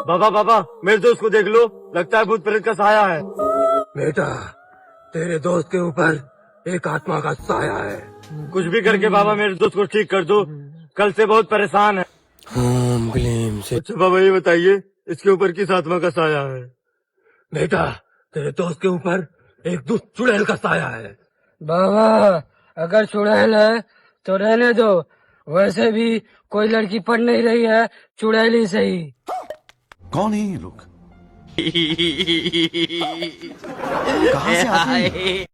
बाबा बाबा, मेरे दोस्त को देख लो, लगता है भूत प्रेत का साया है। बेटा, तेरे दोस्त के ऊपर एक आत्मा का साया है। कुछ भी करके बाबा मेरे दोस्त को ठीक कर दो, कल से बहुत परेशान है। ओम क्लीम से। अच्छा बाबा ये बताइए, इसके ऊपर किस आत्मा का साया है? बेटा, तेरे दोस्त के ऊपर एक दुष्ट चुड़ैल का साया है। बाबा, अगर चुड़ैल है तो रहने दो, वैसे भी कोई लड़की पढ़ नहीं रही है, चुड़ैल ही सही। कौन है ये लोग? कहाँ से आते हैं?